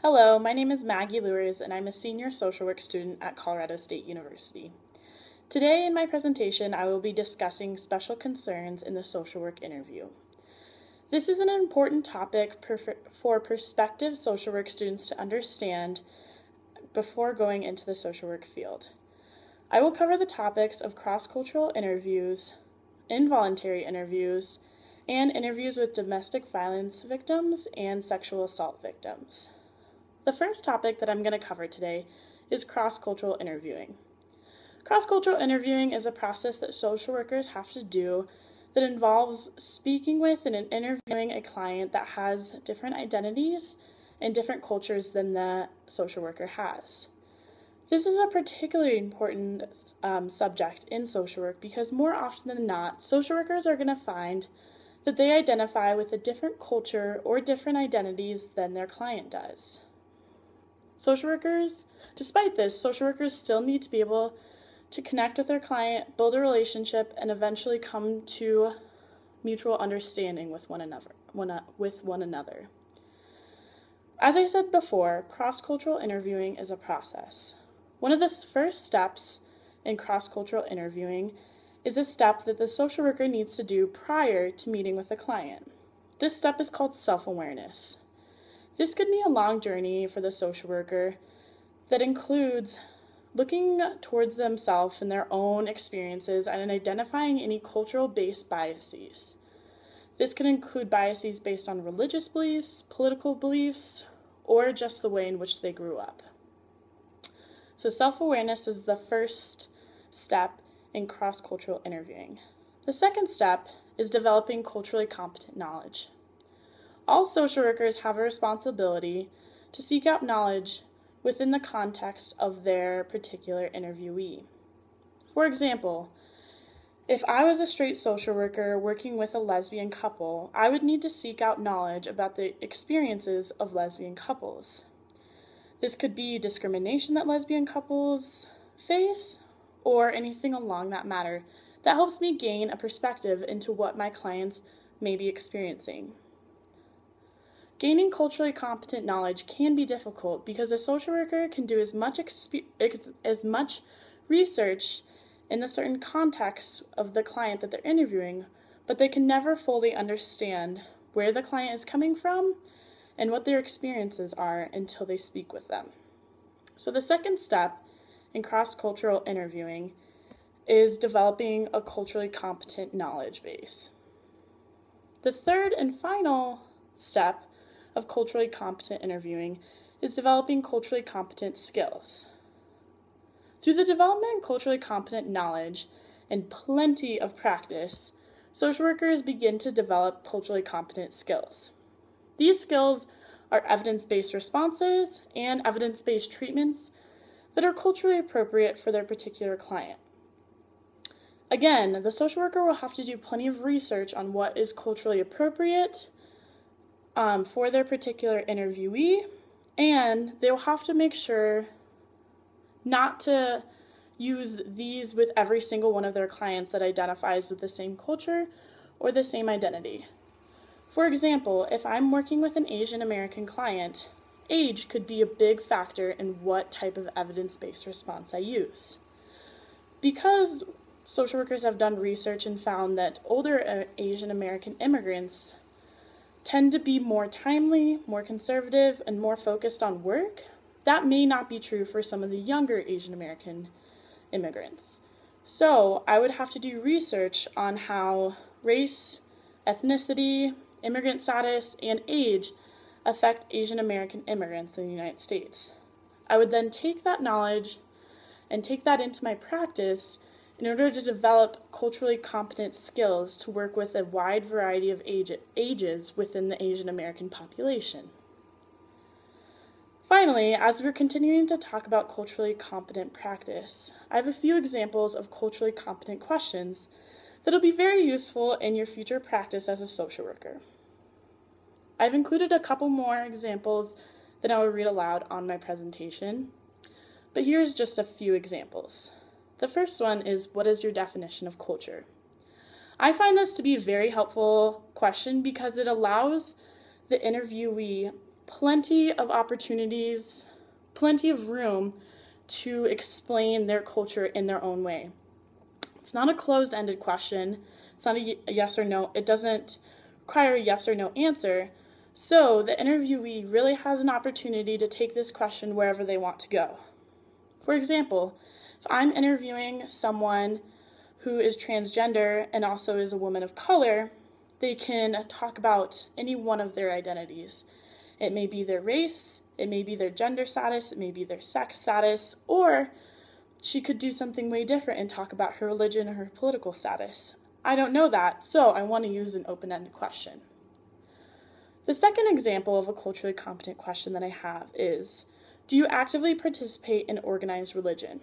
Hello, my name is Maggie Lewis, and I'm a senior social work student at Colorado State University. Today in my presentation, I will be discussing special concerns in the social work interview. This is an important topic for prospective social work students to understand before going into the social work field. I will cover the topics of cross-cultural interviews, involuntary interviews, and interviews with domestic violence victims and sexual assault victims. The first topic that I'm going to cover today is cross-cultural interviewing. Cross-cultural interviewing is a process that social workers have to do that involves speaking with and interviewing a client that has different identities and different cultures than the social worker has. This is a particularly important subject in social work because more often than not, social workers are going to find that they identify with a different culture or different identities than their client does. Despite this, social workers still need to be able to connect with their client, build a relationship, and eventually come to mutual understanding with one another. As I said before, cross-cultural interviewing is a process. One of the first steps in cross-cultural interviewing is a step that the social worker needs to do prior to meeting with a client. This step is called self-awareness. This could be a long journey for the social worker that includes looking towards themselves and their own experiences and identifying any cultural-based biases. This can include biases based on religious beliefs, political beliefs, or just the way in which they grew up. So self-awareness is the first step in cross-cultural interviewing. The second step is developing culturally competent knowledge. All social workers have a responsibility to seek out knowledge within the context of their particular interviewee. For example, if I was a straight social worker working with a lesbian couple, I would need to seek out knowledge about the experiences of lesbian couples. This could be discrimination that lesbian couples face, or anything along that matter that helps me gain a perspective into what my clients may be experiencing. Gaining culturally competent knowledge can be difficult because a social worker can do as much research in the certain context of the client that they're interviewing, but they can never fully understand where the client is coming from and what their experiences are until they speak with them. So the second step in cross-cultural interviewing is developing a culturally competent knowledge base. The third and final step of culturally competent interviewing is developing culturally competent skills. Through the development of culturally competent knowledge and plenty of practice, social workers begin to develop culturally competent skills. These skills are evidence-based responses and evidence-based treatments that are culturally appropriate for their particular client. Again, the social worker will have to do plenty of research on what is culturally appropriate for their particular interviewee, and they'll have to make sure not to use these with every single one of their clients that identifies with the same culture or the same identity. For example, if I'm working with an Asian American client, age could be a big factor in what type of evidence-based response I use. Because social workers have done research and found that older Asian American immigrants tend to be more timely, more conservative, and more focused on work, that may not be true for some of the younger Asian American immigrants. So I would have to do research on how race, ethnicity, immigrant status, and age affect Asian American immigrants in the United States. I would then take that knowledge and take that into my practice in order to develop culturally competent skills to work with a wide variety of ages within the Asian American population. Finally, as we're continuing to talk about culturally competent practice, I have a few examples of culturally competent questions that will be very useful in your future practice as a social worker. I've included a couple more examples that I will read aloud on my presentation, but here's just a few examples. The first one is, what is your definition of culture? I find this to be a very helpful question because it allows the interviewee plenty of opportunities, plenty of room to explain their culture in their own way. It's not a closed-ended question. It's not a yes or no. It doesn't require a yes or no answer. So the interviewee really has an opportunity to take this question wherever they want to go. For example, if I'm interviewing someone who is transgender and also is a woman of color, they can talk about any one of their identities. It may be their race, it may be their gender status, it may be their sex status, or she could do something way different and talk about her religion or her political status. I don't know that, so I want to use an open-ended question. The second example of a culturally competent question that I have is, do you actively participate in organized religion?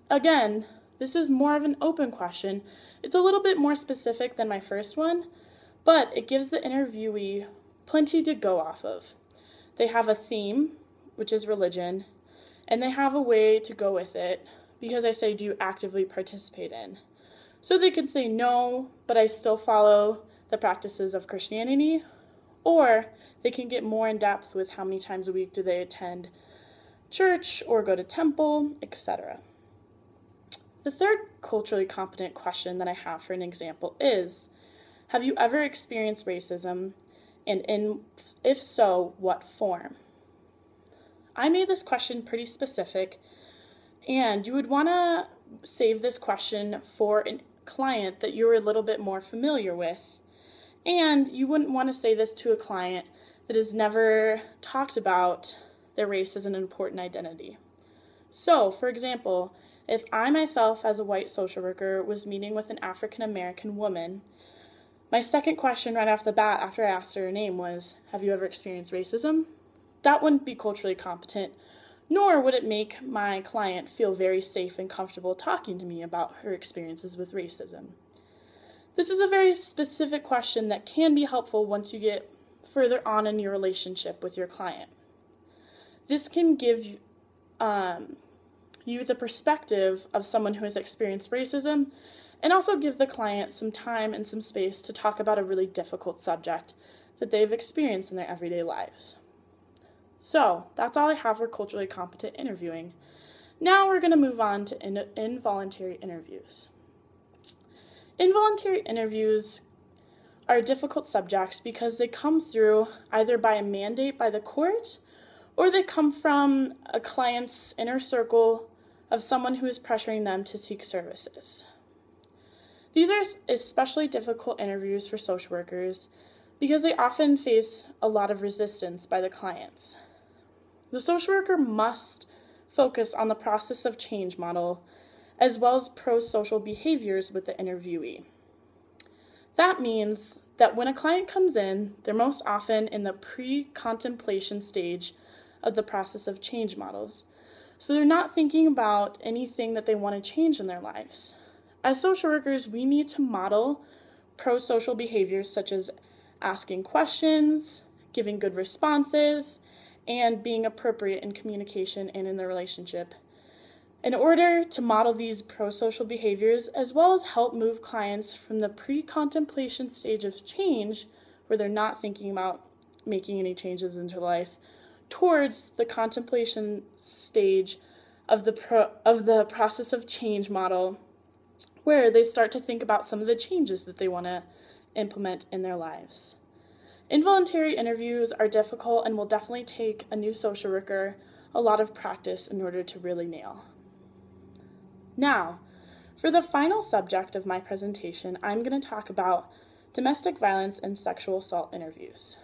Again, this is more of an open question. It's a little bit more specific than my first one, but it gives the interviewee plenty to go off of. They have a theme, which is religion, and they have a way to go with it, because I say, do you actively participate in? So they could say, no, but I still follow the practices of Christianity, or they can get more in depth with how many times a week do they attend church or go to temple, etc. The third culturally competent question that I have for an example is, have you ever experienced racism, and if so, what form? I made this question pretty specific, and you would want to save this question for a client that you're a little bit more familiar with. And you wouldn't want to say this to a client that has never talked about their race as an important identity. So, for example, if I myself as a white social worker was meeting with an African American woman, my second question right off the bat after I asked her name was, have you ever experienced racism? That wouldn't be culturally competent, nor would it make my client feel very safe and comfortable talking to me about her experiences with racism. This is a very specific question that can be helpful once you get further on in your relationship with your client. This can give you the perspective of someone who has experienced racism, and also give the client some time and some space to talk about a really difficult subject that they've experienced in their everyday lives. So, that's all I have for culturally competent interviewing. Now we're going to move on to involuntary interviews. Involuntary interviews are difficult subjects because they come through either by a mandate by the court, or they come from a client's inner circle of someone who is pressuring them to seek services. These are especially difficult interviews for social workers because they often face a lot of resistance by the clients. The social worker must focus on the process of change model as well as pro-social behaviors with the interviewee. That means that when a client comes in, they're most often in the pre-contemplation stage of the process of change models. So they're not thinking about anything that they want to change in their lives. As social workers, we need to model pro-social behaviors such as asking questions, giving good responses, and being appropriate in communication and in the relationship, in order to model these pro-social behaviors, as well as help move clients from the pre-contemplation stage of change, where they're not thinking about making any changes into life, towards the contemplation stage of the process of change model, where they start to think about some of the changes that they want to implement in their lives. Involuntary interviews are difficult and will definitely take a new social worker a lot of practice in order to really nail. Now, for the final subject of my presentation, I'm going to talk about domestic violence and sexual assault interviews.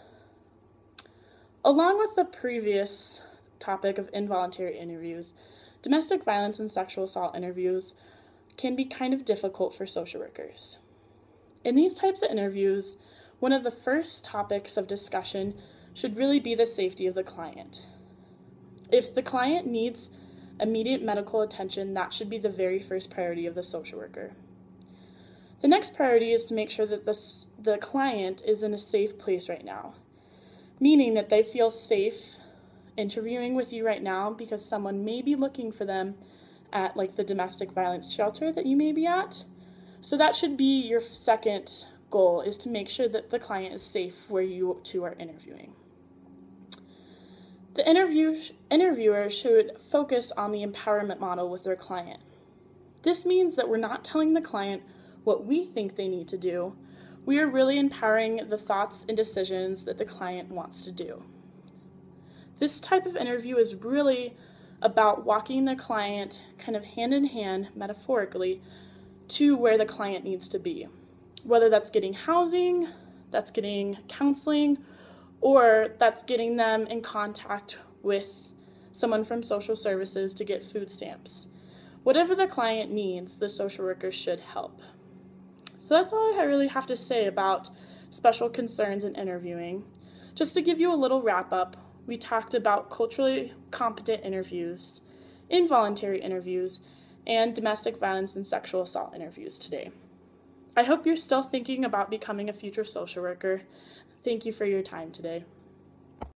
Along with the previous topic of involuntary interviews, domestic violence and sexual assault interviews can be kind of difficult for social workers. In these types of interviews, one of the first topics of discussion should really be the safety of the client. If the client needs immediate medical attention, that should be the very first priority of the social worker. The next priority is to make sure that the client is in a safe place right now, meaning that they feel safe interviewing with you right now because someone may be looking for them at like the domestic violence shelter that you may be at. So that should be your second goal, is to make sure that the client is safe where you two are interviewing. The interviewer should focus on the empowerment model with their client. This means that we're not telling the client what we think they need to do. We are really empowering the thoughts and decisions that the client wants to do. This type of interview is really about walking the client kind of hand in hand, metaphorically, to where the client needs to be. Whether that's getting housing, that's getting counseling, or that's getting them in contact with someone from social services to get food stamps. Whatever the client needs, the social worker should help. So that's all I really have to say about special concerns in interviewing. Just to give you a little wrap up, we talked about culturally competent interviews, involuntary interviews, and domestic violence and sexual assault interviews today. I hope you're still thinking about becoming a future social worker. Thank you for your time today.